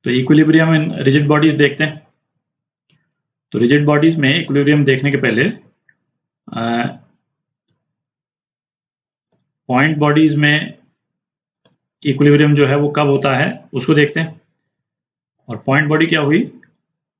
तो equilibrium in rigid bodies देखते हैं। तो रिजिड बॉडीज में इक्विलिब्रियम देखने के पहले पॉइंट बॉडीज में इक्विलिब्रियम जो है वो कब होता है उसको देखते हैं। और पॉइंट बॉडी क्या हुई,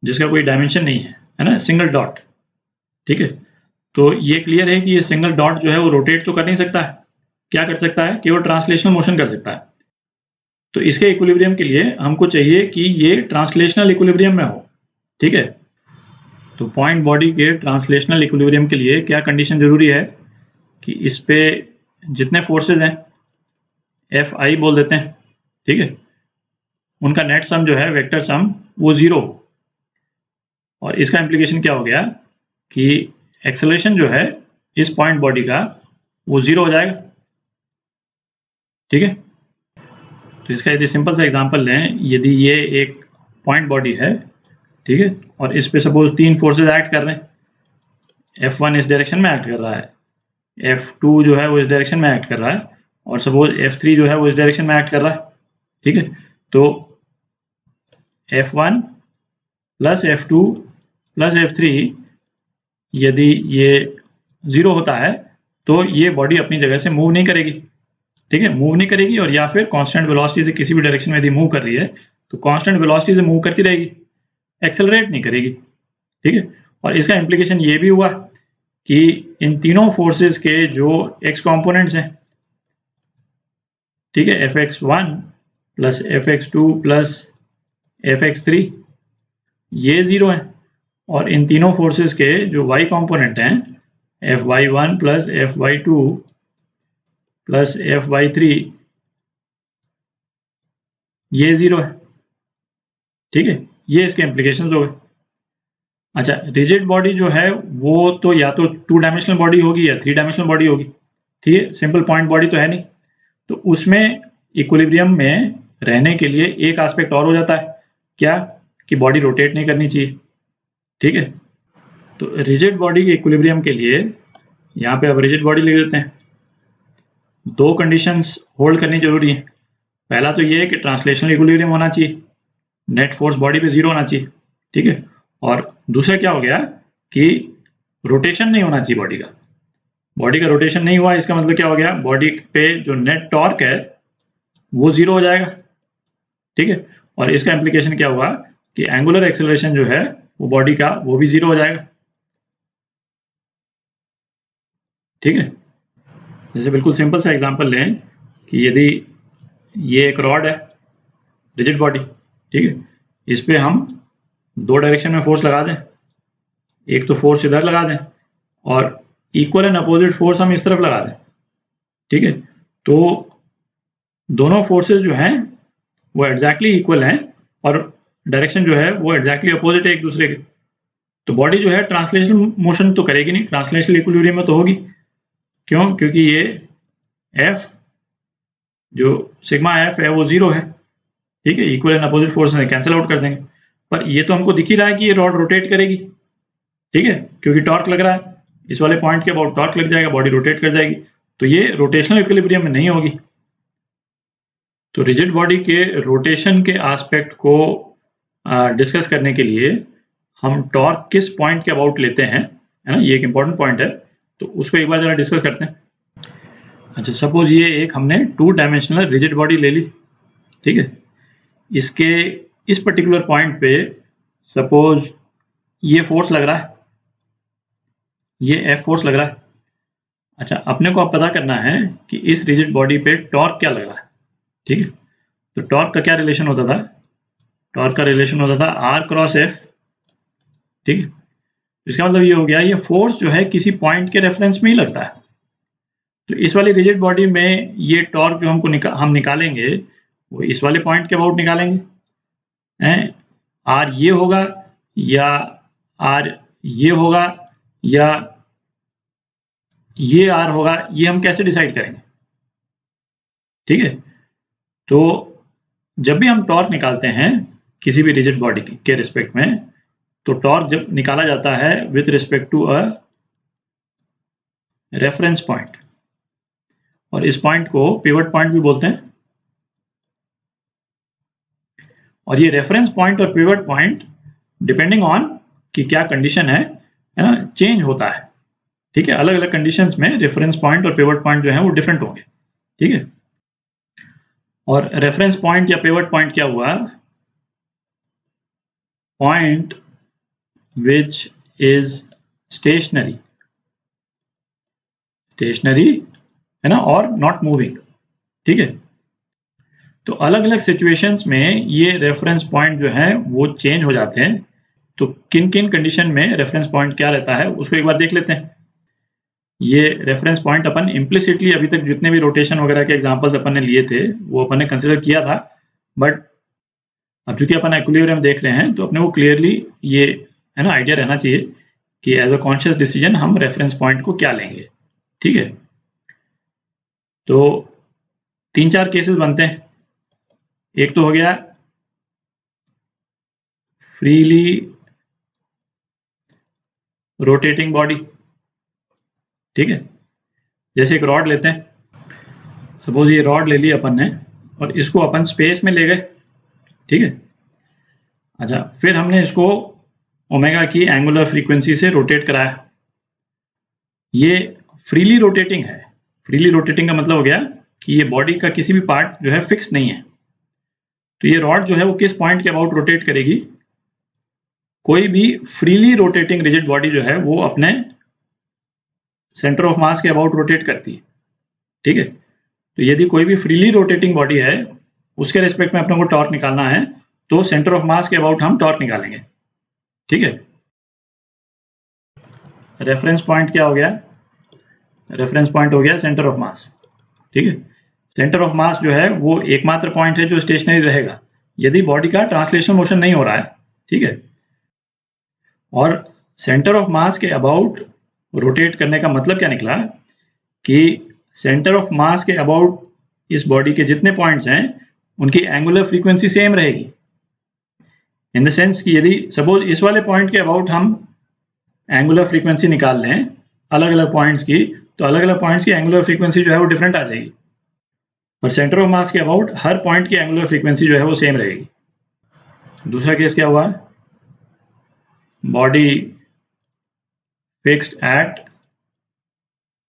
जिसका कोई डायमेंशन नहीं है ना, सिंगल डॉट। ठीक है, तो ये क्लियर है कि ये सिंगल डॉट जो है वो रोटेट तो कर नहीं सकता है। क्या कर सकता है, केवल ट्रांसलेशनल मोशन कर सकता है। तो इसके इक्विलिब्रियम के लिए हमको चाहिए कि ये ट्रांसलेशनल इक्विलिब्रियम में हो। ठीक है, तो पॉइंट बॉडी के ट्रांसलेशनल इक्विलिब्रियम के लिए क्या कंडीशन जरूरी है कि इस पे जितने फोर्सेज हैं एफ आई बोल देते हैं, ठीक है, उनका नेट सम जो है वेक्टर सम वो 0 हो। और इसका इम्प्लीकेशन क्या हो गया कि एक्सेलरेशन जो है इस पॉइंट बॉडी का वो 0 हो जाएगा। ठीक है, तो इसका यदि सिंपल सा एग्जांपल लें, यदि ये एक पॉइंट बॉडी है, ठीक है, और इस पे सपोज 3 फोर्सेज एक्ट कर रहे हैं। F1 इस डायरेक्शन में एक्ट कर रहा है, F2 जो है वो इस डायरेक्शन में एक्ट कर रहा है, और सपोज F3 जो है वो इस डायरेक्शन में एक्ट कर रहा है। ठीक है, तो F1 plus F2 plus F3 यदि ये 0 होता है तो ये बॉडी अपनी जगह से मूव नहीं करेगी। ठीक है, मूव नहीं करेगी, और या फिर कांस्टेंट वेलोसिटी से किसी भी डायरेक्शन में यदि मूव कर रही है तो कांस्टेंट वेलोसिटी से मूव करती रहेगी, एक्सेलरेट नहीं करेगी। ठीक है, और इसका इम्प्लीकेशन ये भी हुआ कि इन तीनों फोर्सेस के जो एक्स कंपोनेंट्स हैं, ठीक है, Fx1 plus Fx2 plus Fx3 ये 0 है, और इन तीनों फोर्सेस के जो y कंपोनेंट हैं Fy1 plus Fy2 plus Fy3 ये 0 है। ठीक है, ये इसके इम्प्लीकेशंस हो गए। अच्छा, रिजिड बॉडी जो है वो तो या तो 2 डायमेंशनल बॉडी होगी या 3 डायमेंशनल बॉडी होगी। ठीक है, सिंपल पॉइंट बॉडी तो है नहीं, तो उसमें इक्विलिब्रियम में रहने के लिए एक एस्पेक्ट और हो जाता है, क्या कि बॉडी रोटेट नहीं करनी चाहिए। ठीक है, तो रिजिड बॉडी के इक्विलिब्रियम के लिए यहाँ पे अब रिजिड बॉडी लिख देते हैं। 2 कंडीशंस होल्ड करनी जरूरी है। पहला तो ये है कि ट्रांसलेशनल इक्विलिब्रियम होना चाहिए, नेट फोर्स बॉडी पे 0 होना चाहिए। ठीक है, और दूसरा क्या हो गया कि रोटेशन नहीं होना चाहिए बॉडी का। बॉडी का रोटेशन नहीं हुआ, इसका मतलब क्या हो गया, बॉडी पे जो नेट टॉर्क है वो 0 हो जाएगा। ठीक है, और इसका इम्प्लीकेशन क्या हुआ कि एंगुलर एक्सेलरेशन जो है वो बॉडी का वो भी 0 हो जाएगा। ठीक है, जैसे बिल्कुल सिंपल सा एग्जांपल लें कि यदि ये एक रॉड है, रिजिड बॉडी, ठीक है, इस पे हम 2 डायरेक्शन में फोर्स लगा दें। एक तो फोर्स इधर लगा दें और इक्वल एंड अपोजिट फोर्स हम इस तरफ लगा दें। ठीक है, तो दोनों फोर्सेस जो हैं वो एग्जैक्टली इक्वल हैं और डायरेक्शन जो है वो एग्जैक्टली अपोजिट है एक दूसरे के। तो बॉडी जो है ट्रांसलेशनल मोशन तो करेगी नहीं, ट्रांसलेशनल इक्विलिब्रियम में तो होगी। क्यों, क्योंकि ये F जो सिग्मा F है वो 0 है। ठीक है, इक्वल एंड अपोजिट फोर्स में कैंसिल आउट कर देंगे, पर ये तो हमको दिख ही रहा है कि ये रॉड रोटेट करेगी। ठीक है, क्योंकि टॉर्क लग रहा है, इस वाले पॉइंट के अबाउट टॉर्क लग जाएगा, बॉडी रोटेट कर जाएगी, तो ये रोटेशनल इक्विलिब्रियम में नहीं होगी। तो रिजिड बॉडी के रोटेशन के एस्पेक्ट को डिस्कस करने के लिए हम टॉर्क किस पॉइंट के अबाउट लेते हैं, है ना, ये एक इंपॉर्टेंट पॉइंट है, तो उसको एक बार जरा डिस्कस करते हैं। अच्छा, सपोज ये एक हमने 2 डायमेंशनल रिजिड बॉडी ले ली। ठीक है, इसके इस पर्टिकुलर पॉइंट पे सपोज ये फोर्स लग रहा है, ये F फोर्स लग रहा है। अच्छा, अपने को अब पता करना है कि इस रिजिड बॉडी पे टॉर्क क्या लग रहा है। ठीक है, तो टॉर्क का क्या रिलेशन होता था, टॉर्क का रिलेशन होता था R क्रॉस F। ठीक है, इसका मतलब ये हो गया ये फोर्स जो है किसी पॉइंट के रेफरेंस में ही लगता है। तो इस वाली रिजिड बॉडी में ये टॉर्क जो हम निकालेंगे वो इस वाले पॉइंट के अबाउट निकालेंगे हैं। R ये होगा या R ये होगा या ये R होगा, ये हम कैसे डिसाइड करेंगे। ठीक है, तो जब भी हम टॉर्क निकालते हैं किसी भी रिजिड बॉडी के रिस्पेक्ट में, तो टॉर्क जब निकाला जाता है with respect to a reference point, और इस पॉइंट को पिवट पॉइंट भी बोलते हैं। और ये रेफरेंस पॉइंट और पिवट पॉइंट डिपेंडिंग ऑन कि क्या कंडीशन है ना, चेंज होता है। ठीक है, अलग अलग कंडीशंस में रेफरेंस पॉइंट और पिवट पॉइंट जो है वो डिफरेंट होंगे। ठीक है, और रेफरेंस पॉइंट या पिवट पॉइंट क्या हुआ? पॉइंट विच इज स्टेशनरी है ना, और नॉट मूविंग। ठीक है, तो अलग अलग सिचुएशंस में ये रेफरेंस पॉइंट जो है वो चेंज हो जाते हैं। तो किन किन कंडीशन में रेफरेंस पॉइंट क्या रहता है उसको एक बार देख लेते हैं। ये रेफरेंस पॉइंट अपन इम्प्लिसिटली अभी तक जितने भी रोटेशन वगैरह के एग्जांपल्स अपन ने लिए थे वो अपन ने कंसिडर किया था, बट अब चूंकि अपन इक्विलिब्रियम देख रहे हैं तो अपने को क्लियरली ये है ना आइडिया रहना चाहिए कि एज अ कॉन्शियस डिसीजन हम रेफरेंस पॉइंट को क्या लेंगे। ठीक है, तो 3-4 केसेस बनते हैं। एक तो हो गया फ्रीली रोटेटिंग बॉडी। ठीक है, जैसे एक रॉड लेते हैं, सपोज ये रॉड ले ली अपन ने और इसको अपन स्पेस में ले गए। ठीक है, अच्छा, फिर हमने इसको ओमेगा की एंगुलर फ्रीक्वेंसी से रोटेट कराया। ये फ्रीली रोटेटिंग है। फ्रीली रोटेटिंग का मतलब हो गया कि ये बॉडी का किसी भी पार्ट जो है फिक्स नहीं है। तो ये रॉड जो है वो किस पॉइंट के अबाउट रोटेट करेगी? कोई भी फ्रीली रोटेटिंग रिजिड बॉडी जो है वो अपने सेंटर ऑफ मास के अबाउट रोटेट करती है। ठीक है, तो यदि कोई भी फ्रीली रोटेटिंग बॉडी है उसके रेस्पेक्ट में अपने को टॉर्क निकालना है तो सेंटर ऑफ मास के अबाउट हम टॉर्क निकालेंगे। ठीक है, रेफरेंस पॉइंट क्या हो गया? रेफरेंस पॉइंट हो गया सेंटर ऑफ मास। ठीक है, सेंटर ऑफ मास जो है वो एकमात्र पॉइंट है जो स्टेशनरी रहेगा यदि बॉडी का ट्रांसलेशन मोशन नहीं हो रहा है। ठीक है, और सेंटर ऑफ मास के अबाउट रोटेट करने का मतलब क्या निकला कि सेंटर ऑफ मास के अबाउट इस बॉडी के जितने पॉइंट्स हैं उनकी एंगुलर फ्रीक्वेंसी सेम रहेगी। इन द सेंस कि यदि सपोज इस वाले पॉइंट के अबाउट हम एंगुलर फ्रीक्वेंसी निकाल लें अलग अलग पॉइंट्स की, तो अलग अलग पॉइंट्स की एंगुलर फ्रीक्वेंसी जो है वो डिफरेंट आ जाएगी, और सेंटर ऑफ मास के अबाउट हर पॉइंट की एंगुलर फ्रीक्वेंसी जो है वो सेम रहेगी। दूसरा केस क्या हुआ? Body fixed at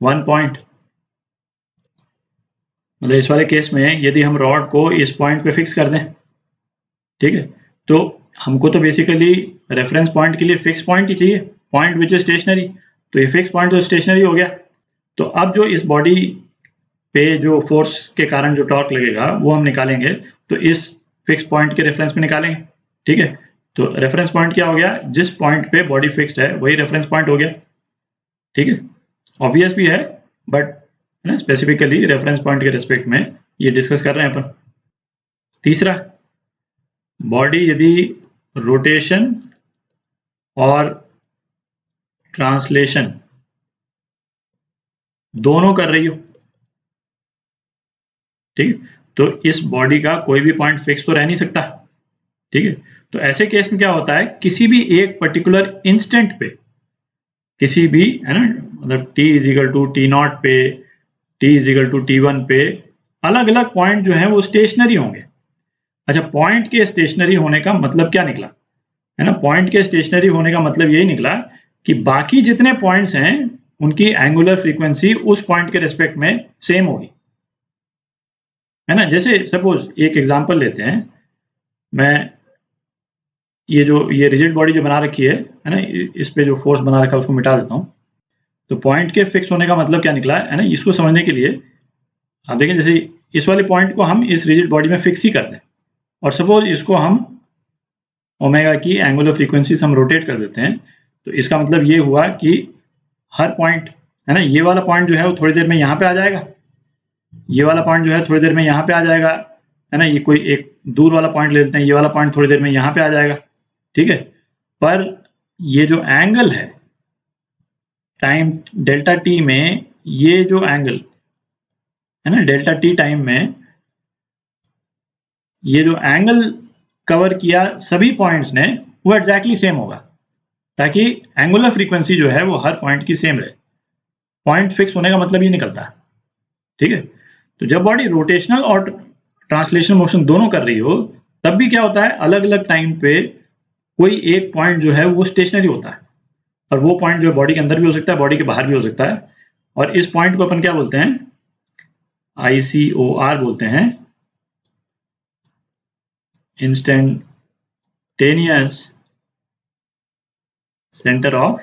one point. मतलब इस वाले केस में यदि हम रॉड को इस पॉइंट पे फिक्स कर दें, ठीक है, तो हमको तो बेसिकली रेफरेंस पॉइंट के लिए फिक्स पॉइंट ही चाहिए, पॉइंट विच इज स्टेशनरी। तो ये फिक्स पॉइंट तो स्टेशनरी हो गया। तो अब जो इस बॉडी पे जो फोर्स के कारण जो टॉर्क लगेगा वो हम निकालेंगे तो इस फिक्स पॉइंट के रेफरेंस में निकालेंगे। ठीक है, तो रेफरेंस पॉइंट क्या हो गया? जिस पॉइंट पे बॉडी फिक्स्ड है वही रेफरेंस पॉइंट हो गया। ठीक है, ऑब्वियस भी है बट ना स्पेसिफिकली रेफरेंस पॉइंट के रेस्पेक्ट में ये डिस्कस कर रहे हैं अपन। तीसरा, बॉडी यदि रोटेशन और ट्रांसलेशन दोनों कर रही हो, ठीक है, तो इस बॉडी का कोई भी पॉइंट फिक्स तो रह नहीं सकता। ठीक है, तो ऐसे केस में क्या होता है, किसी भी एक पर्टिकुलर इंस्टेंट पे किसी भी है ना, मतलब t is equal to t naught पे, t is equal to t1 पे अलग अलग पॉइंट जो है वो स्टेशनरी होंगे। अच्छा, पॉइंट के स्टेशनरी होने का मतलब क्या निकला है ना? पॉइंट के स्टेशनरी होने का मतलब यही निकला कि बाकी जितने पॉइंट्स हैं उनकी एंगुलर फ्रीक्वेंसी उस पॉइंट के रेस्पेक्ट में सेम होगी, है ना। जैसे सपोज एक एग्जांपल लेते हैं, मैं ये रिजिड बॉडी जो बना रखी है ना, इस पे जो फोर्स बना रखा है उसको मिटा देता हूँ। तो पॉइंट के फिक्स होने का मतलब क्या निकला है ना, इसको समझने के लिए आप देखें, जैसे इस वाले पॉइंट को हम इस रिजिड बॉडी में फिक्स ही कर दें और सपोज इसको हम ओमेगा की एंगुलर फ्रीक्वेंसी से हम रोटेट कर देते हैं, तो इसका मतलब ये हुआ कि हर पॉइंट है ना, ये वाला पॉइंट जो है वो थोड़ी देर में यहाँ पे आ जाएगा, ये वाला पॉइंट जो है थोड़ी देर में यहाँ पे आ जाएगा, है ना। ये कोई एक दूर वाला पॉइंट ले लेते हैं, ये वाला पॉइंट थोड़ी देर में यहाँ पे आ जाएगा। ठीक है, पर ये जो एंगल है टाइम डेल्टा टी में, ये जो एंगल है ना डेल्टा टी टाइम में, ये जो एंगल कवर किया सभी पॉइंट्स ने वो एग्जैक्टली सेम होगा, ताकि एंगुलर फ्रीक्वेंसी जो है वो हर पॉइंट की सेम रहे। पॉइंट फिक्स होने का मतलब ये निकलता है। ठीक है, तो जब बॉडी रोटेशनल और ट्रांसलेशनल मोशन दोनों कर रही हो तब भी क्या होता है, अलग अलग टाइम पे कोई एक पॉइंट जो है वो स्टेशनरी होता है, और वो पॉइंट जो बॉडी के अंदर भी हो सकता है, बॉडी के बाहर भी हो सकता है, और इस पॉइंट को अपन क्या बोलते हैं, ICOR बोलते हैं, इंस्टेंटेनियस सेंटर ऑफ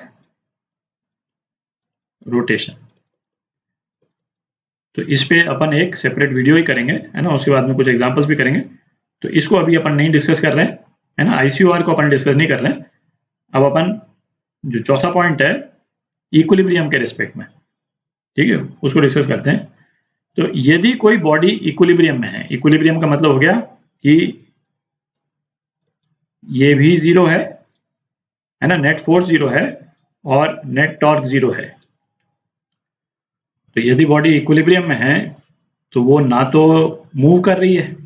रोटेशन। तो इस पे अपन एक सेपरेट वीडियो ही करेंगे, है ना, उसके बाद में कुछ एग्जांपल्स भी करेंगे। तो इसको अभी अपन नहीं डिस्कस कर रहे हैं, है ना, ICOR को अपन डिस्कस नहीं कर रहे हैं। अब अपन जो चौथा पॉइंट है इक्विलिब्रियम के रिस्पेक्ट में, ठीक है, उसको डिस्कस करते हैं। तो यदि कोई बॉडी इक्विलिब्रियम में है, इक्विलिब्रियम का मतलब हो गया कि ये भी जीरो है ना, नेट फोर्स जीरो है और नेट टॉर्क जीरो है। तो यदि बॉडी इक्विलिब्रियम में है तो वो ना तो मूव कर रही है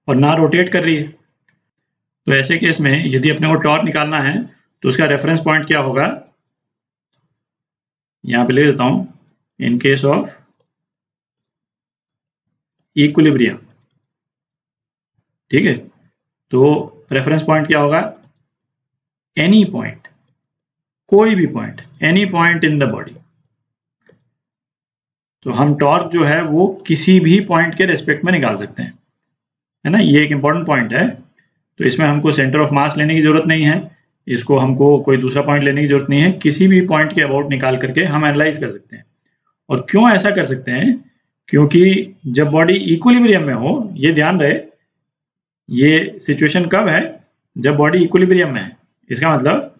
और ना रोटेट कर रही है। तो ऐसे केस में यदि अपने को टॉर्क निकालना है तो उसका रेफरेंस पॉइंट क्या होगा, यहां पे ले देता हूं, इन केस ऑफ इक्विलिब्रियम, ठीक है। तो रेफरेंस पॉइंट क्या होगा, एनी पॉइंट, कोई भी point, any point in the body. तो हम टॉर्क जो है वो किसी भी पॉइंट के रेस्पेक्ट में निकाल सकते हैं, है ना, ये एक इंपॉर्टेंट पॉइंट है। तो इसमें हमको सेंटर ऑफ मास लेने की जरूरत नहीं है, इसको हमको कोई दूसरा पॉइंट लेने की जरूरत नहीं है, किसी भी पॉइंट के अबाउट निकाल करके हम एनालाइज कर सकते हैं। और क्यों ऐसा कर सकते हैं, क्योंकि जब बॉडी इक्विलिब्रियम में हो, ये ध्यान रहे, ये सिचुएशन कब है, जब बॉडी इक्विलिब्रियम में है, इसका मतलब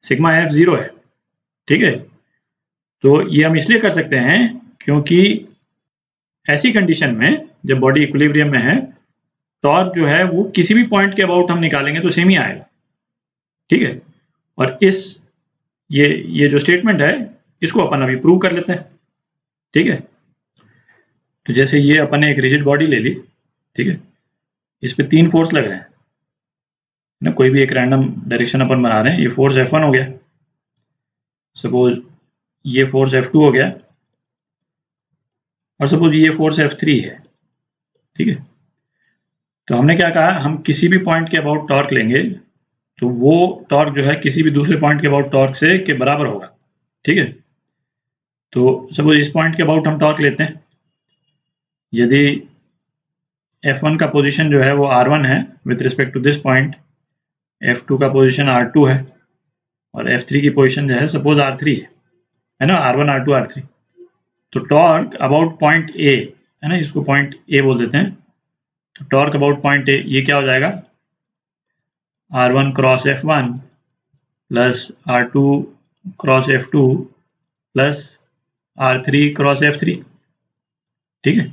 सिग्मा एफ जीरो है, ठीक है। तो ये हम इसलिए कर सकते हैं क्योंकि ऐसी कंडीशन में जब बॉडी इक्विलिब्रियम में है, टॉर्क जो है वो किसी भी पॉइंट के अबाउट हम निकालेंगे तो सेम ही आएगा, ठीक है। और ये जो स्टेटमेंट है इसको अपन अभी प्रूव कर लेते हैं, ठीक है। तो जैसे ये अपन ने एक रिजिड बॉडी ले ली, ठीक है, इस पे 3 फोर्स लग रहे हैं ना, कोई भी एक रैंडम डायरेक्शन अपन बना रहे हैं। ये फोर्स F1 हो गया, सपोज ये फोर्स F2 हो गया, और सपोज ये फोर्स F3 है, ठीक है। तो हमने क्या कहा, हम किसी भी पॉइंट के अबाउट टॉर्क लेंगे तो वो टॉर्क जो है किसी भी दूसरे पॉइंट के अबाउट टॉर्क से के बराबर होगा, ठीक है। तो सपोज इस पॉइंट के अबाउट हम टॉर्क लेते हैं, यदि F1 का पोजीशन जो है वो R1 है with respect to this point, F2 का पोजीशन R2 है, और F3 की पोजीशन जो है सपोज R3 है ना, R1 R2 R3। तो टॉर्क अबाउट पॉइंट A, है ना, इसको पॉइंट A बोल देते हैं। तो टॉर्क अबाउट पॉइंट A ये क्या हो जाएगा, R1 cross F1 plus R2 cross F2 plus R3 cross F3, ठीक है।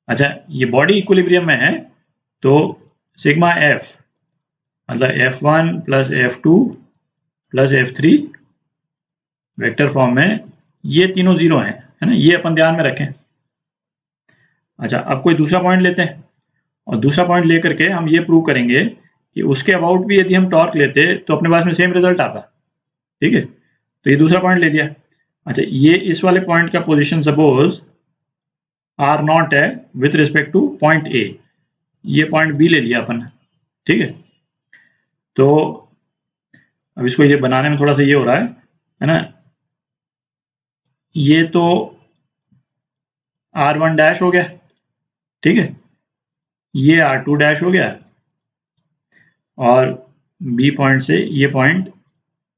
अच्छा, ये बॉडी इक्विलिब्रियम में है तो सिग्मा F मतलब F1 plus F2 plus F3 vector form में, ये तीनों जीरो हैं, है ना, ये अपन ध्यान में रखें। अच्छा, अब कोई दूसरा पॉइंट लेते हैं, और दूसरा पॉइंट लेकर के हम ये प्रूव करेंगे कि उसके अबाउट भी यदि हम टॉर्क लेते तो अपने पास में सेम रिजल्ट आता, ठीक है। तो ये दूसरा पॉइंट ले दिया। अच्छा, ये इस वाले पॉइंट का पोजीशन सपोज R0 है with respect two point A, ये पॉइंट B ले लिया अपन, ठीक है। तो अब इसको ये बनाने में थोड़ा सा ये हो रहा है ना, ये तो R1 डैश हो गया, ठीक है, ये R2 डैश हो गया, और B पॉइंट से ये पॉइंट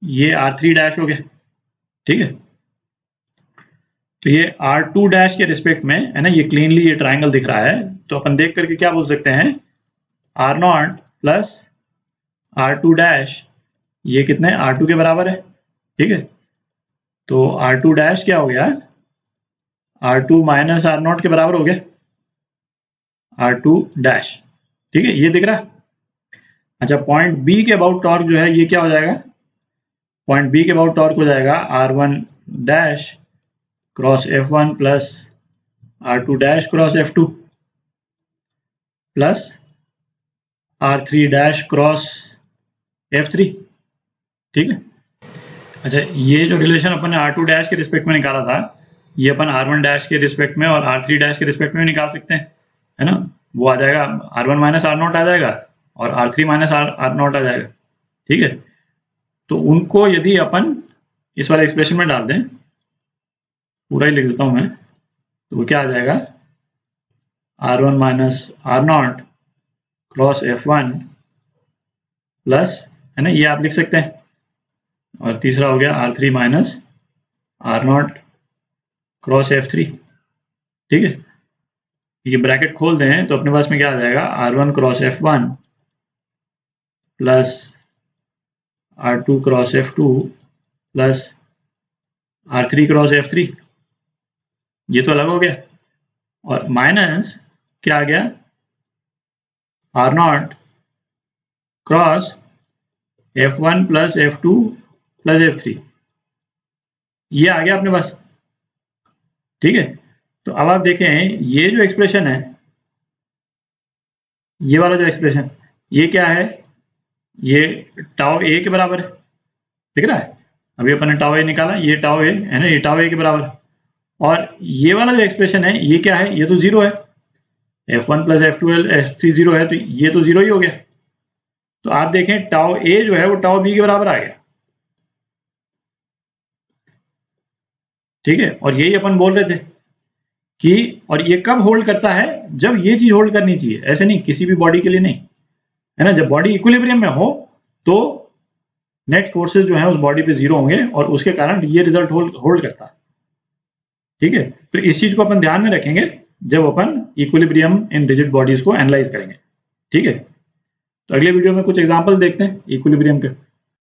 ये R3 डैश हो गया, ठीक है। तो ये R2 डैश के रिस्पेक्ट में, है ना, ये क्लीनली ये ट्राइंगल दिख रहा है, तो अपन देख करके क्या बोल सकते हैं, R0 प्लस R2 डैश ये कितने, R2 के बराबर है, ठीक है। तो R2 डैश क्या हो गया, R2 माइनस R0 के बराबर हो गया, R2 डैश, ठीक है, ये दिख रहा है। अच्छा, पॉइंट B के अबाउट टॉर्क जो है ये क्या हो जाएगा, पॉइंट B के अबाउट टॉर्क हो जाएगा R1 dash cross F1 plus R2 dash cross F2 plus R3 dash cross F3, ठीक है। अच्छा, ये जो रिलेशन अपन ने R2 डैश के रिस्पेक्ट में निकाला था, ये अपन R1 डैश के रिस्पेक्ट में और R3 डैश के रिस्पेक्ट में निकाल सकते हैं, है ना। वो आ जाएगा R1 माइनस R0 आ जाएगा, और R3 माइनस आर नॉट आ जाएगा। ठीक है, तो उनको यदि अपन इस वाले एक्सप्रेशन में डाल दें, पूरा ही लिख देता हूं मैं, तो वो क्या आ जाएगा, R1 minus r naught cross F1 plus, है ना, ये आप लिख सकते हैं, और तीसरा हो गया R3 minus r naught cross F3। ठीक है, ये ब्रैकेट खोल दें तो अपने पास में क्या आ जाएगा, R1 cross F1 plus R2 cross F2 plus R3 cross F3, ये तो अलग हो गया, और माइनस क्या आ गया, R0 cross F1 plus F2 plus F3, ये आ गया अपने पास। ठीक है, तो अब आप देखें ये जो एक्सप्रेशन है, ये वाला जो एक्सप्रेशन, ये क्या है, ये टाउ ए के बराबर है, दिख रहा है, अभी अपन ने टाउ ए निकाला, ये टाउ ए है ना, ये टाउ ए के बराबर, और ये वाला जो एक्सप्रेशन है ये क्या है, ये तो जीरो है, F1 plus F2 F3 zero है, तो ये तो जीरो ही हो गया। तो आप देखें टाउ ए जो है वो टाउ बी के बराबर आ गया। ठीक है, और यही अपन बोल रहे थे कि, और ये कब होल्ड करता है, जब ये चीज होल्ड करनी चाहिए, ऐसे नहीं किसी भी बॉडी के लिए नहीं, है ना, जब बॉडी इक्विलिब्रियम में हो तो नेट फोर्सेस जो है उस बॉडी पे जीरो होंगे और उसके कारण ये रिजल्ट होल्ड करता है। ठीक है, तो इस चीज को अपन ध्यान में रखेंगे जब अपन इक्विलिब्रियम इन रिजिड बॉडीज को एनालाइज करेंगे। ठीक है, तो अगले वीडियो में कुछ एग्जांपल देखते हैं इक्विलिब्रियम के।